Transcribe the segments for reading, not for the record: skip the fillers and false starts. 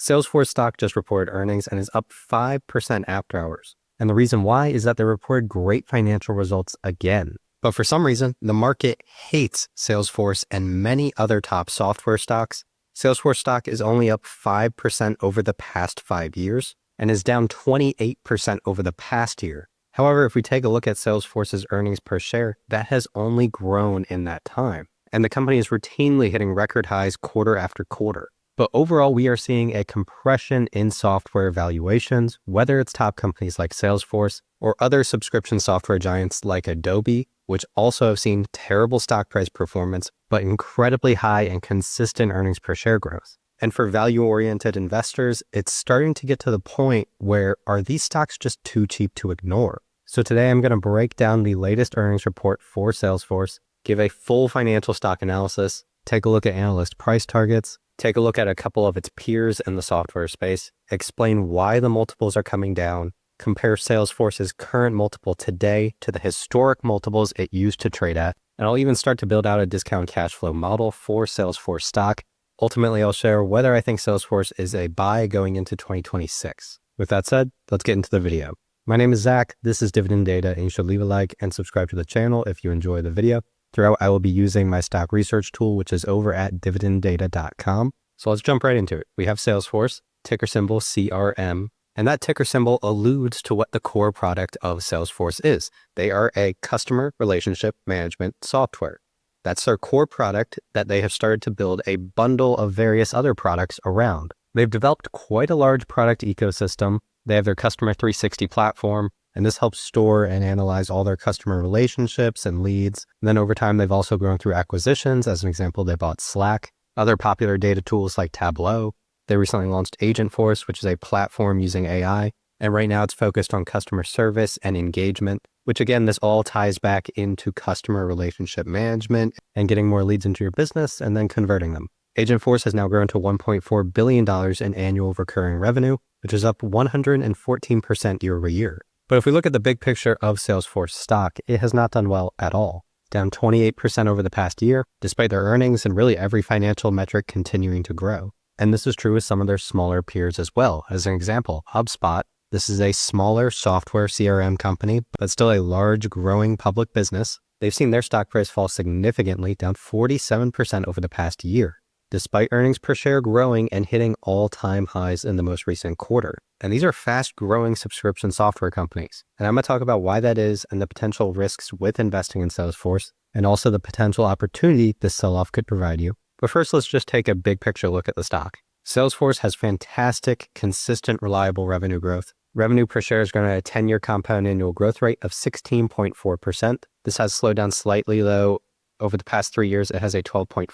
Salesforce stock just reported earnings and is up 5% after hours. And the reason why is that they reported great financial results again. But for some reason, the market hates Salesforce and many other top software stocks. Salesforce stock is only up 5% over the past 5 years and is down 28% over the past year. However, if we take a look at Salesforce's earnings per share, that has only grown in that time. And the company is routinely hitting record highs quarter after quarter. But overall, we are seeing a compression in software valuations, whether it's top companies like Salesforce or other subscription software giants like Adobe, which also have seen terrible stock price performance, but incredibly high and consistent earnings per share growth. And for value-oriented investors, it's starting to get to the point where are these stocks just too cheap to ignore? So today I'm going to break down the latest earnings report for Salesforce, give a full financial stock analysis, take a look at analyst price targets, take a look at a couple of its peers in the software space, explain why the multiples are coming down, compare Salesforce's current multiple today to the historic multiples it used to trade at, and I'll even start to build out a discount cash flow model for Salesforce stock. Ultimately, I'll share whether I think Salesforce is a buy going into 2026. With that said, let's get into the video. My name is Zach, this is Dividend Data, and you should leave a like and subscribe to the channel if you enjoy the video. Throughout, I will be using my stock research tool, which is over at dividenddata.com. So let's jump right into it. We have Salesforce, ticker symbol CRM, and that ticker symbol alludes to what the core product of Salesforce is. They are a customer relationship management software. That's their core product that they have started to build a bundle of various other products around. They've developed quite a large product ecosystem. They have their Customer 360 platform, and this helps store and analyze all their customer relationships and leads. And then over time, they've also grown through acquisitions. As an example, they bought Slack, other popular data tools like Tableau. They recently launched Agentforce, which is a platform using AI. And right now it's focused on customer service and engagement, which again, this all ties back into customer relationship management and getting more leads into your business and then converting them. Agentforce has now grown to $1.4 billion in annual recurring revenue, which is up 114% year over year. But if we look at the big picture of Salesforce stock, it has not done well at all. Down 28% over the past year, despite their earnings and really every financial metric continuing to grow. And this is true with some of their smaller peers as well. As an example, HubSpot. This is a smaller software CRM company, but still a large growing public business. They've seen their stock price fall significantly, down 47% over the past year, despite earnings per share growing and hitting all-time highs in the most recent quarter. And these are fast-growing subscription software companies. And I'm going to talk about why that is and the potential risks with investing in Salesforce, and also the potential opportunity this sell-off could provide you. But first, let's just take a big picture look at the stock. Salesforce has fantastic, consistent, reliable revenue growth. Revenue per share is growing at a 10-year compound annual growth rate of 16.4%. This has slowed down slightly, though. Over the past 3 years, it has a 12.4%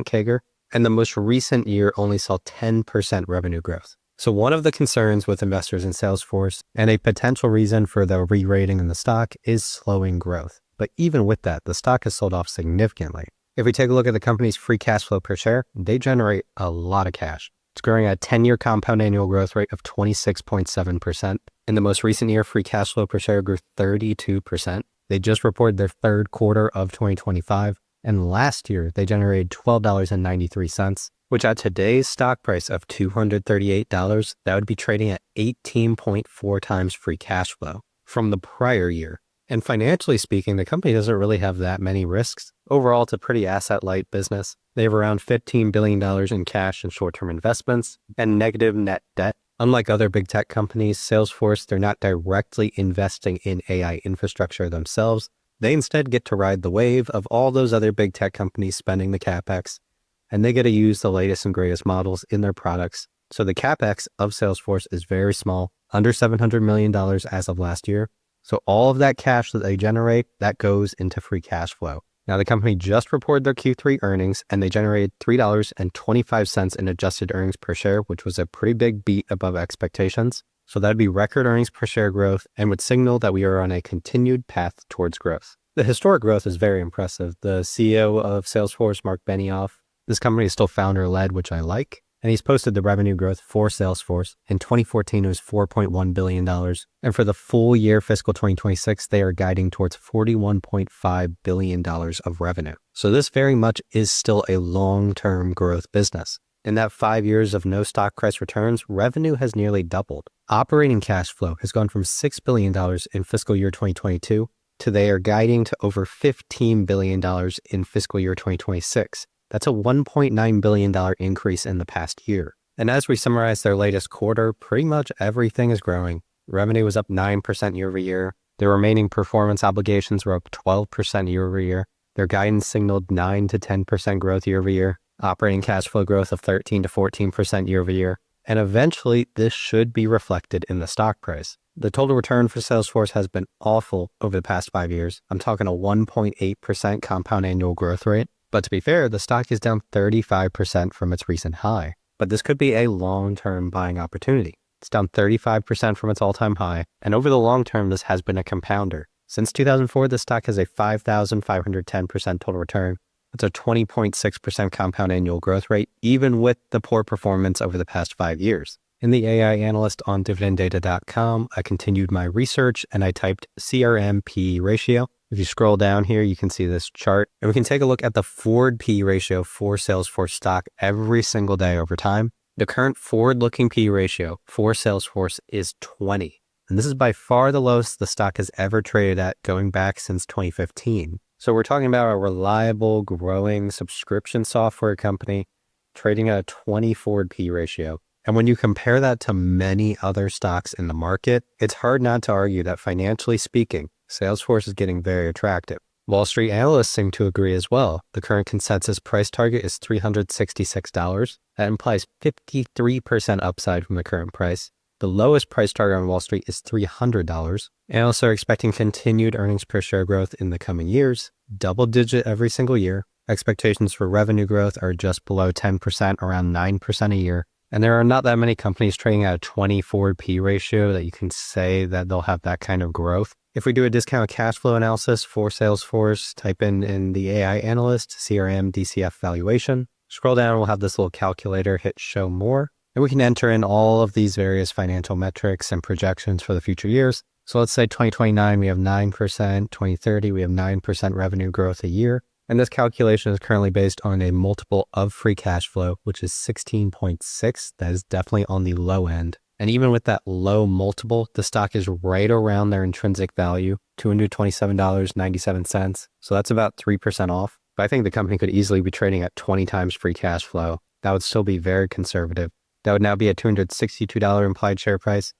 CAGR. And the most recent year only saw 10% revenue growth. So one of the concerns with investors in Salesforce and a potential reason for the re-rating in the stock is slowing growth. But even with that, the stock has sold off significantly. If we take a look at the company's free cash flow per share, they generate a lot of cash. It's growing at a 10-year compound annual growth rate of 26.7%. In the most recent year, free cash flow per share grew 32%. They just reported their third quarter of 2025. And last year, they generated $12.93, which at today's stock price of $238, that would be trading at 18.4 times free cash flow from the prior year. And financially speaking, the company doesn't really have that many risks. Overall, it's a pretty asset-light business. They have around $15 billion in cash and short-term investments and negative net debt. Unlike other big tech companies, Salesforce, they're not directly investing in AI infrastructure themselves. They instead get to ride the wave of all those other big tech companies spending the CapEx, and they get to use the latest and greatest models in their products. So the CapEx of Salesforce is very small, under $700 million as of last year. So all of that cash that they generate, that goes into free cash flow. Now, the company just reported their Q3 earnings, and they generated $3.25 in adjusted earnings per share, which was a pretty big beat above expectations. So that'd be record earnings per share growth and would signal that we are on a continued path towards growth. The historic growth is very impressive. The CEO of Salesforce, Mark Benioff, this company is still founder-led, which I like. And he's posted the revenue growth for Salesforce. In 2014, it was $4.1 billion. And for the full year fiscal 2026, they are guiding towards $41.5 billion of revenue. So this very much is still a long-term growth business. In that 5 years of no stock price returns, revenue has nearly doubled. Operating cash flow has gone from $6 billion in fiscal year 2022 to they are guiding to over $15 billion in fiscal year 2026. That's a $1.9 billion increase in the past year. And as we summarize their latest quarter, pretty much everything is growing. Revenue was up 9% year over year. Their remaining performance obligations were up 12% year over year. Their guidance signaled 9 to 10% growth year over year. Operating cash flow growth of 13 to 14% year over year. And eventually, this should be reflected in the stock price. The total return for Salesforce has been awful over the past 5 years. I'm talking a 1.8% compound annual growth rate. But to be fair, the stock is down 35% from its recent high. But this could be a long-term buying opportunity. It's down 35% from its all-time high. And over the long term, this has been a compounder. Since 2004, the stock has a 5,510% total return. That's a 20.6% compound annual growth rate, even with the poor performance over the past 5 years. In the AI analyst on dividenddata.com, I continued my research and I typed CRM PE ratio. If you scroll down here, you can see this chart and we can take a look at the forward PE ratio for Salesforce stock every single day over time. The current forward-looking PE ratio for Salesforce is 20. And this is by far the lowest the stock has ever traded at going back since 2015. So we're talking about a reliable, growing subscription software company trading at a 20 forward PE ratio. And when you compare that to many other stocks in the market, it's hard not to argue that financially speaking, Salesforce is getting very attractive. Wall Street analysts seem to agree as well. The current consensus price target is $366. That implies 53% upside from the current price. The lowest price target on Wall Street is $300. Analysts are expecting continued earnings per share growth in the coming years, double digit every single year. Expectations for revenue growth are just below 10%, around 9% a year. And there are not that many companies trading at a 20 forward P ratio that you can say that they'll have that kind of growth. If we do a discounted cash flow analysis for Salesforce, type in the AI analyst, CRM, DCF Valuation. Scroll down, we'll have this little calculator, hit show more. And we can enter in all of these various financial metrics and projections for the future years. So let's say 2029, we have 9%, 2030, we have 9% revenue growth a year. And this calculation is currently based on a multiple of free cash flow, which is 16.6. That is definitely on the low end. And even with that low multiple, the stock is right around their intrinsic value, $227.97. So that's about 3% off. But I think the company could easily be trading at 20 times free cash flow. That would still be very conservative. That would now be a $262 implied share price,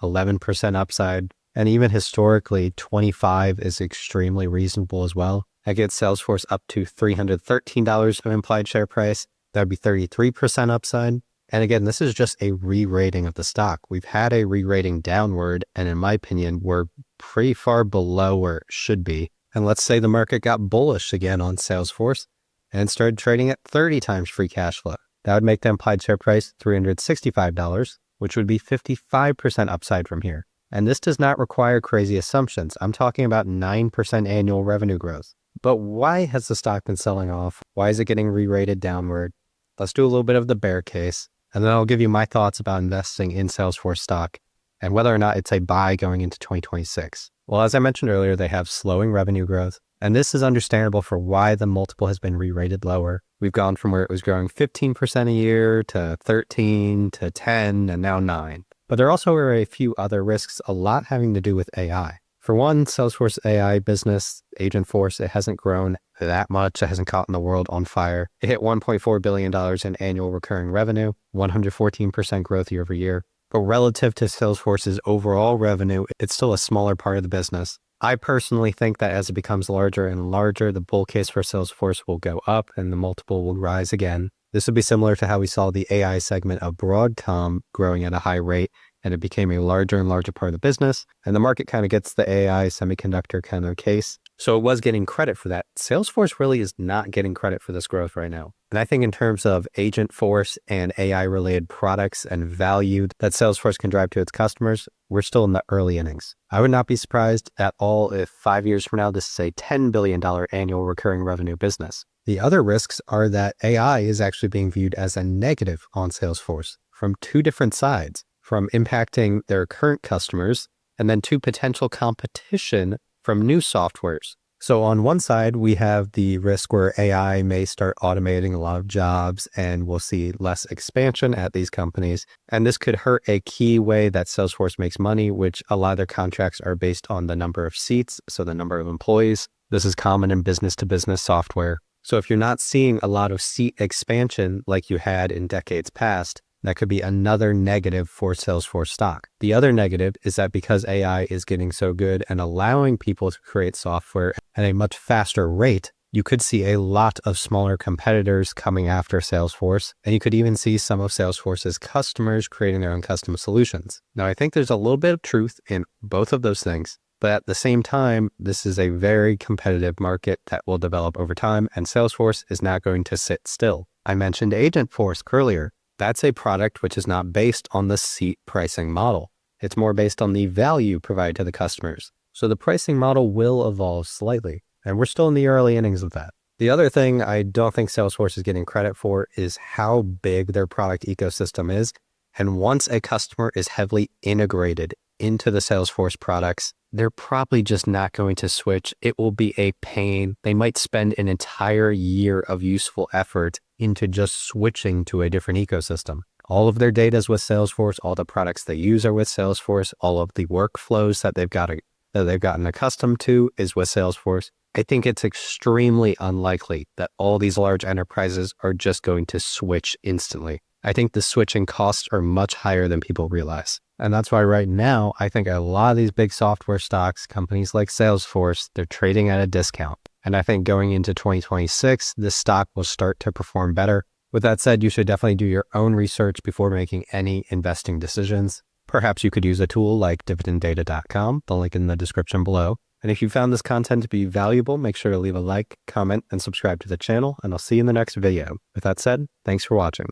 11% upside. And even historically, 25 is extremely reasonable as well. That gets Salesforce up to $313 of implied share price. That would be 33% upside. And again, this is just a re-rating of the stock. We've had a re-rating downward, and in my opinion, we're pretty far below where it should be. And let's say the market got bullish again on Salesforce and started trading at 30 times free cash flow. That would make the implied share price $365, which would be 55% upside from here. And this does not require crazy assumptions. I'm talking about 9% annual revenue growth. But why has the stock been selling off? Why is it getting re-rated downward? Let's do a little bit of the bear case, and then I'll give you my thoughts about investing in Salesforce stock and whether or not it's a buy going into 2026. Well, as I mentioned earlier, they have slowing revenue growth, and this is understandable for why the multiple has been re-rated lower. We've gone from where it was growing 15% a year to 13 to 10 and now 9. But there also are a few other risks, a lot having to do with AI. For one, Salesforce AI business, Agentforce, it hasn't grown that much. It hasn't caught the world on fire. It hit $1.4 billion in annual recurring revenue, 114% growth year over year. But relative to Salesforce's overall revenue, it's still a smaller part of the business. I personally think that as it becomes larger and larger, the bull case for Salesforce will go up and the multiple will rise again. This would be similar to how we saw the AI segment of Broadcom growing at a high rate, and it became a larger and larger part of the business, and the market kind of gets the AI semiconductor kind of case. So it was getting credit for that. Salesforce really is not getting credit for this growth right now. And I think in terms of Agentforce and AI-related products and value that Salesforce can drive to its customers, we're still in the early innings. I would not be surprised at all if 5 years from now, this is a $10 billion annual recurring revenue business. The other risks are that AI is actually being viewed as a negative on Salesforce from two different sides, from impacting their current customers and then to potential competition from new softwares. So on one side, we have the risk where AI may start automating a lot of jobs and we'll see less expansion at these companies. And this could hurt a key way that Salesforce makes money, which a lot of their contracts are based on the number of seats, so the number of employees. This is common in business-to-business software. So if you're not seeing a lot of seat expansion like you had in decades past, that could be another negative for Salesforce stock. The other negative is that because AI is getting so good and allowing people to create software at a much faster rate, you could see a lot of smaller competitors coming after Salesforce, and you could even see some of Salesforce's customers creating their own custom solutions. Now, I think there's a little bit of truth in both of those things, but at the same time, this is a very competitive market that will develop over time, and Salesforce is not going to sit still. I mentioned Agentforce earlier. That's a product which is not based on the seat pricing model. It's more based on the value provided to the customers. So the pricing model will evolve slightly, and we're still in the early innings of that. The other thing I don't think Salesforce is getting credit for is how big their product ecosystem is. And once a customer is heavily integrated into the Salesforce products, they're probably just not going to switch. It will be a pain. They might spend an entire year of useful effort into just switching to a different ecosystem. All of their data is with Salesforce. All the products they use are with Salesforce. All of the workflows that they've gotten accustomed to is with Salesforce. I think it's extremely unlikely that all these large enterprises are just going to switch instantly. I think the switching costs are much higher than people realize. And that's why right now, I think a lot of these big software stocks, companies like Salesforce, they're trading at a discount. And I think going into 2026, this stock will start to perform better. With that said, you should definitely do your own research before making any investing decisions. Perhaps you could use a tool like dividenddata.com, the link in the description below. And if you found this content to be valuable, make sure to leave a like, comment, and subscribe to the channel, and I'll see you in the next video. With that said, thanks for watching.